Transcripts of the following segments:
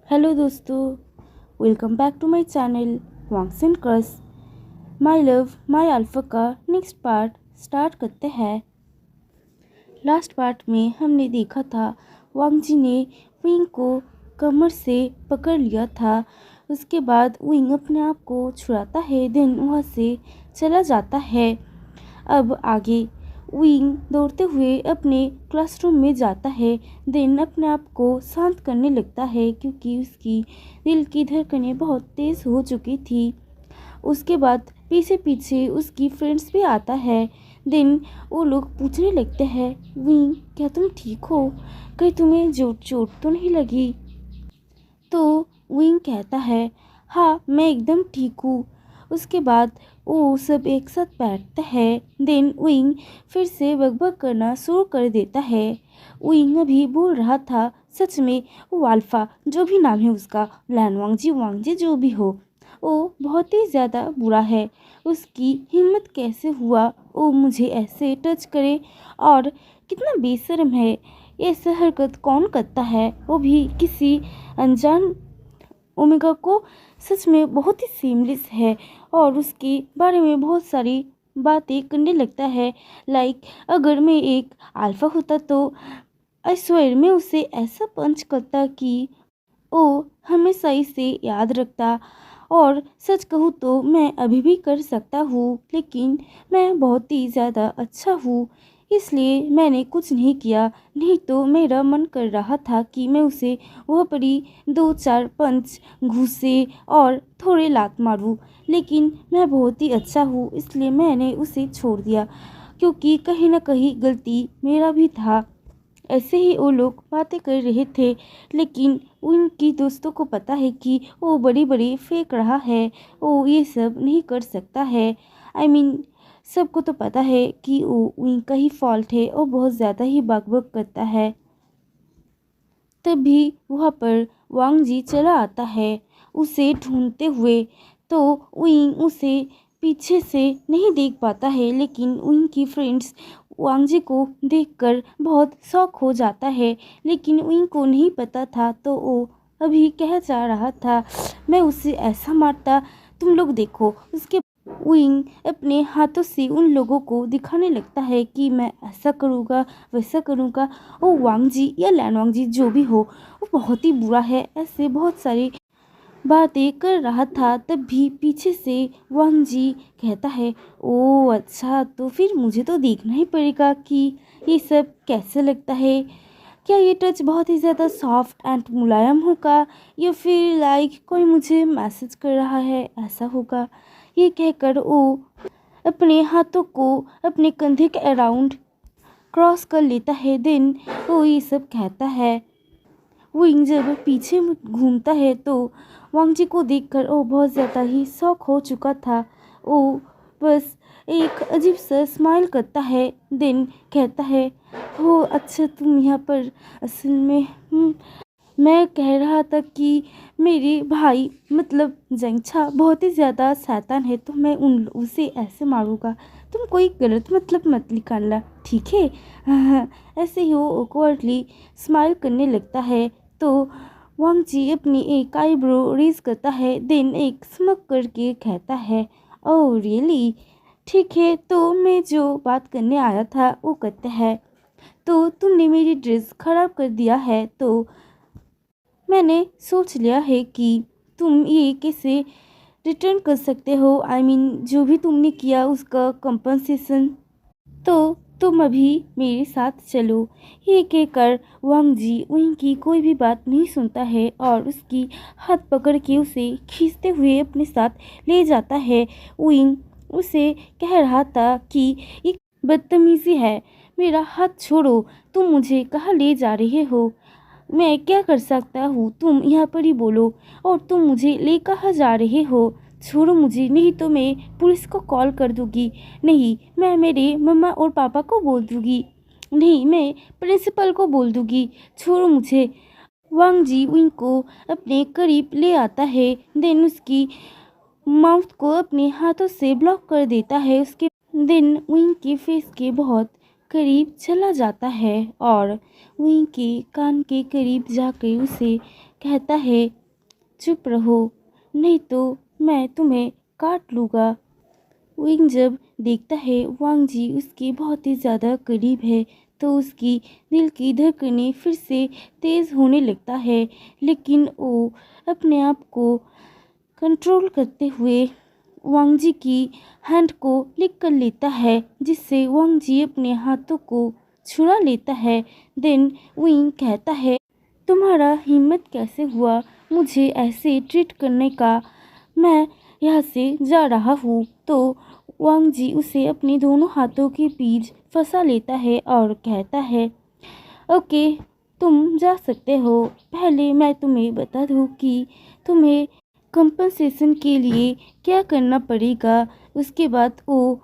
Hello दोस्तों, welcome back to my channel वांग्स and क्रस। माय लव माय अल्फा का नेक्स्ट पार्ट स्टार्ट करते हैं। लास्ट पार्ट में हमने देखा था वांग जी ने विंग को कमर से पकड़ लिया था। उसके बाद विंग अपने आप को छुड़ाता है, देन वहाँ से चला जाता है। अब आगे विंग दौड़ते हुए अपने क्लासरूम में जाता है, देन अपने आप को शांत करने लगता है क्योंकि उसकी दिल की धड़कनें बहुत तेज़ हो चुकी थी। उसके बाद पीछे पीछे उसकी फ्रेंड्स भी आता है। देन वो लोग पूछने लगते हैं, विंग क्या तुम ठीक हो? कहीं तुम्हें चोट चोट तो नहीं लगी? तो विंग कहता है, हाँ मैं एकदम ठीक हूँ। उसके बाद वो सब एक साथ बैठते हैं। देन विंग फिर से बकबक करना शुरू कर देता है। विंग अभी बोल रहा था, सच में वो अल्फा जो भी नाम है उसका, लैन वांग जी जो भी हो, वो बहुत ही ज़्यादा बुरा है। उसकी हिम्मत कैसे हुआ वो मुझे ऐसे टच करे, और कितना बेशर्म है। ऐसा हरकत कौन करता है, वो भी किसी अनजान ओमेगा को? सच में बहुत ही सीमलेस है और उसके बारे में बहुत सारी बातें करने लगता है। लाइक अगर मैं एक अल्फा होता तो आई स्वेयर मैं उसे ऐसा पंच करता कि वो हमेशा इसे याद रखता। और सच कहूँ तो मैं अभी भी कर सकता हूँ, लेकिन मैं बहुत ही ज़्यादा अच्छा हूँ इसलिए मैंने कुछ नहीं किया। नहीं तो मेरा मन कर रहा था कि मैं उसे वह परी 2-4 पंच घूसे और थोड़े लात मारूं, लेकिन मैं बहुत ही अच्छा हूँ इसलिए मैंने उसे छोड़ दिया क्योंकि कहीं ना कहीं गलती मेरा भी था। ऐसे ही वो लोग बातें कर रहे थे, लेकिन उनकी दोस्तों को पता है कि वो बड़ी बड़ी फेंक रहा है, वो ये सब नहीं कर सकता है। आई मीन सबको तो पता है कि वो उनका ही फॉल्ट है, वो बहुत ज़्यादा ही बकबक करता है। तभी वहाँ पर वांग जी चला आता है उसे ढूंढते हुए। तो विंग उसे पीछे से नहीं देख पाता है, लेकिन उनकी फ्रेंड्स वांग जी को देखकर बहुत शौक हो जाता है। लेकिन विंग को नहीं पता था, तो वो अभी कह जा रहा था, मैं उसे ऐसा मारता, तुम लोग देखो। उसके विंग अपने हाथों से उन लोगों को दिखाने लगता है कि मैं ऐसा करूँगा वैसा करूँगा। वो वांग जी या लैन वांग जी जो भी हो, वो बहुत ही बुरा है। ऐसे बहुत सारी बातें कर रहा था, तब भी पीछे से वांग जी कहता है, ओ अच्छा तो फिर मुझे तो देखना ही पड़ेगा कि ये सब कैसे लगता है। क्या ये टच बहुत ही ज़्यादा सॉफ्ट एंड मुलायम होगा, या फिर लाइक कोई मुझे मैसेज कर रहा है ऐसा होगा। ये कहकर वो अपने हाथों को अपने कंधे के अराउंड क्रॉस कर लेता है। देन वो ये सब कहता है। विंग जब पीछे घूमता है तो वांग जी को देखकर वो बहुत ज़्यादा ही शॉक हो चुका था। वो बस एक अजीब सा स्माइल करता है, देन कहता है, हो अच्छा तुम यहाँ पर। असल में मैं कह रहा था कि मेरे भाई मतलब जंगछा बहुत ही ज़्यादा शैतान है, तो मैं उसे ऐसे मारूंगा। तुम कोई गलत मतलब मत निकालना, ठीक है? ऐसे ही वो ऑकवर्डली स्माइल करने लगता है। तो वांग जी अपनी एक आईब्रो रेज करता है, देन एक स्मक करके कहता है, ओह रियली, ठीक है तो मैं जो बात करने आया था वो कहते हैं। तो तुमने मेरी ड्रेस खराब कर दिया है, तो मैंने सोच लिया है कि तुम ये कैसे रिटर्न कर सकते हो। आई मीन जो भी तुमने किया उसका कंपनसेशन। तो तुम अभी मेरे साथ चलो। ये कहकर वांग जी उनकी कोई भी बात नहीं सुनता है और उसकी हाथ पकड़ के उसे खींचते हुए अपने साथ ले जाता है। विंग उसे कह रहा था कि ये बदतमीजी है, मेरा हाथ छोड़ो, तुम मुझे कहाँ ले जा रहे हो? मैं क्या कर सकता हूँ, तुम यहाँ पर ही बोलो। और तुम मुझे ले कहाँ जा रहे हो? छोड़ो मुझे, नहीं तो मैं पुलिस को कॉल कर दूँगी। नहीं, मैं मेरे मम्मा और पापा को बोल दूँगी। नहीं, मैं प्रिंसिपल को बोल दूँगी। छोड़ो मुझे। वांग जी विंग को अपने करीब ले आता है, देन उसकी माउथ को अपने हाथों से ब्लॉक कर देता है। उसके दिन विंग के फेस के बहुत करीब चला जाता है और विंग के कान के करीब जाकर उसे कहता है, चुप रहो, नहीं तो मैं तुम्हें काट लूँगा। विंग जब देखता है वांग जी उसके बहुत ही ज़्यादा करीब है तो उसकी दिल की धड़कनें फिर से तेज़ होने लगता है, लेकिन वो अपने आप को कंट्रोल करते हुए वांग जी की हैंड को लिक कर लेता है, जिससे वांग जी अपने हाथों को छुड़ा लेता है। देन विंग कहता है, तुम्हारा हिम्मत कैसे हुआ मुझे ऐसे ट्रीट करने का? मैं यहाँ से जा रहा हूँ। तो वांग जी उसे अपने दोनों हाथों के बीच फंसा लेता है और कहता है, ओके, तुम जा सकते हो। पहले मैं तुम्हें बता दूँ कि तुम्हें कंपनसेशन के लिए क्या करना पड़ेगा। उसके बाद वो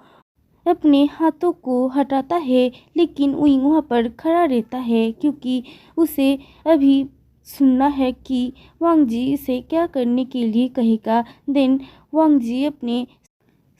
अपने हाथों को हटाता है, लेकिन विंग वहाँ पर खड़ा रहता है क्योंकि उसे अभी सुनना है कि वांग जी इसे क्या करने के लिए कहेगा। देन वांग जी अपने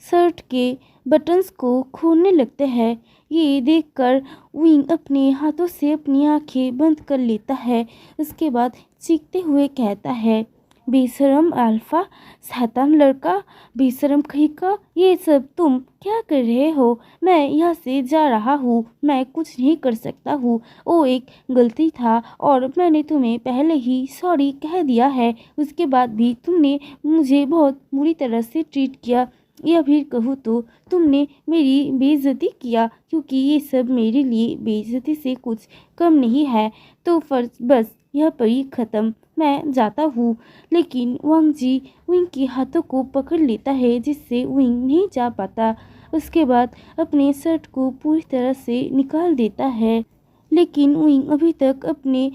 शर्ट के बटन्स को खोलने लगते हैं। ये देखकर विंग अपने हाथों से अपनी आंखें बंद कर लेता है। उसके बाद चीखते हुए कहता है, बेशरम अल्फा, शैतान लड़का, बेशरम कहीं का, ये सब तुम क्या कर रहे हो? मैं यहाँ से जा रहा हूँ, मैं कुछ नहीं कर सकता हूँ। वो एक गलती था और मैंने तुम्हें पहले ही सॉरी कह दिया है। उसके बाद भी तुमने मुझे बहुत बुरी तरह से ट्रीट किया, या फिर कहूँ तो तुमने मेरी बेइज्जती किया, क्योंकि ये सब मेरे लिए बेइज्जती से कुछ कम नहीं है। तो फर्ज बस यह पर ही ख़त्म, मैं जाता हूँ। लेकिन वांग जी विंग के हाथों को पकड़ लेता है, जिससे विंग नहीं जा पाता। उसके बाद अपने शर्ट को पूरी तरह से निकाल देता है, लेकिन विंग अभी तक अपने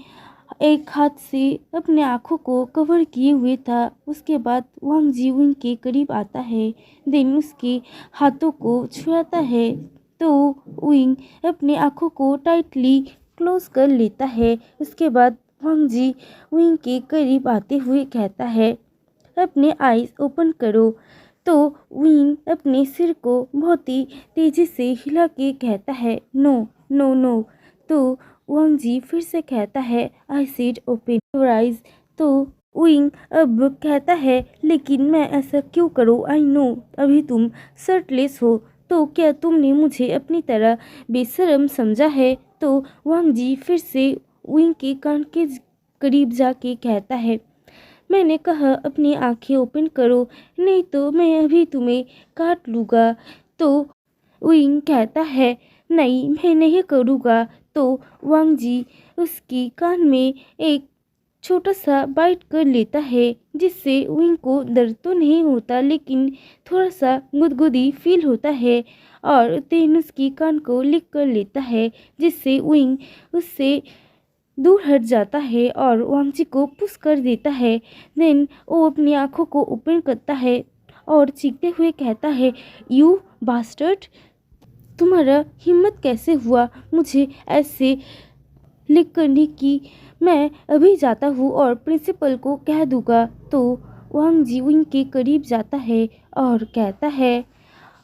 एक हाथ से अपने आँखों को कवर किए हुए था। उसके बाद वांग जी विंग के करीब आता है, देन उसके हाथों को छुआता है तो विंग अपने आँखों को टाइटली क्लोज कर लेता है। उसके बाद वांग जी विंग के करीब आते हुए कहता है, अपने आईज ओपन करो। तो विंग अपने सिर को बहुत ही तेजी से हिला के कहता है, नो नो नो। तो वांग जी फिर से कहता है, I said open your eyes. तो विंग अब कहता है, लेकिन मैं ऐसा क्यों करूँ? आई नो अभी तुम शर्टलेस हो, तो क्या तुमने मुझे अपनी तरह बेशर्म समझा है? तो वांग जी फिर से विंग के कान के करीब जाके कहता है, मैंने कहा अपनी आंखें ओपन करो, नहीं तो मैं अभी तुम्हें काट लूँगा। तो विंग कहता है, नहीं मैं नहीं करूँगा। तो वांग जी उसकी कान में एक छोटा सा बाइट कर लेता है, जिससे विंग को दर्द तो नहीं होता, लेकिन थोड़ा सा गुदगुदी फील होता है। और तेन उसकी कान को लिक कर लेता है, जिससे विंग उससे दूर हट जाता है और वांग जी को पुश कर देता है। देन वो अपनी आंखों को ओपन करता है और चीखते हुए कहता है, यू बास्टर्ड, तुम्हारा हिम्मत कैसे हुआ मुझे ऐसे लिख करने की? मैं अभी जाता हूँ और प्रिंसिपल को कह दूँगा। तो वांग जी विंग के करीब जाता है और कहता है,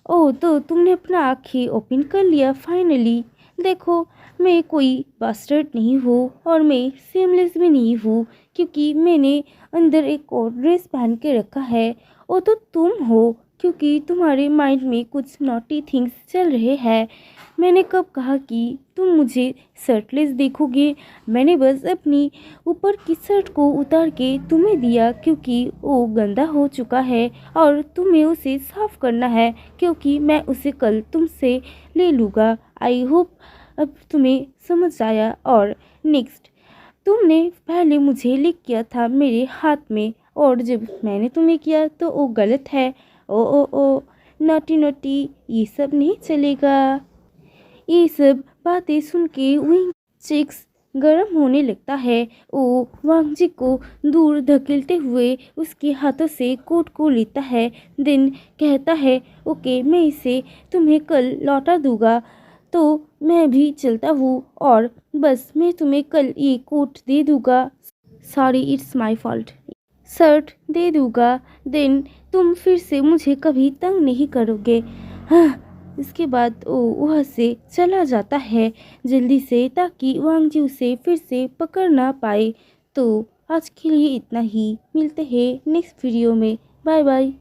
ओह, तो तुमने अपना आँखें ओपन कर लिया फाइनली। देखो, मैं कोई बास्टर्ड नहीं हूँ और मैं सेमलेस भी नहीं हूँ, क्योंकि मैंने अंदर एक और ड्रेस पहन के रखा है। वो तो तुम हो, क्योंकि तुम्हारे माइंड में कुछ नॉटी थिंग्स चल रहे हैं। मैंने कब कहा कि तुम मुझे शर्टलेस देखोगे? मैंने बस अपनी ऊपर की शर्ट को उतार के तुम्हें दिया, क्योंकि वो गंदा हो चुका है और तुम्हें उसे साफ करना है, क्योंकि मैं उसे कल तुमसे ले लूँगा। आई होप अब तुम्हें समझ आया। और नेक्स्ट, तुमने पहले मुझे लिख किया था मेरे हाथ में, और जब मैंने तुम्हें किया तो वो गलत है। ओ नोटी नोटी, ये सब नहीं चलेगा। ये सब बातें सुन के विंग चिक्स गर्म होने लगता है। वो वांग जी को दूर धकेलते हुए उसके हाथों से कोट को लेता है। देन कहता है, ओके, मैं इसे तुम्हें कल लौटा दूंगा। तो मैं भी चलता हूँ और बस मैं तुम्हें कल ये कोट दे दूंगा। Sorry, it's my fault. Shirt दे दूंगा। देन तुम फिर से मुझे कभी तंग नहीं करोगे। हाँ। इसके बाद वो वहाँ से चला जाता है जल्दी से, ताकि वांग जी उसे फिर से पकड़ ना पाए। तो आज के लिए इतना ही, मिलते हैं नेक्स्ट वीडियो में। Bye bye.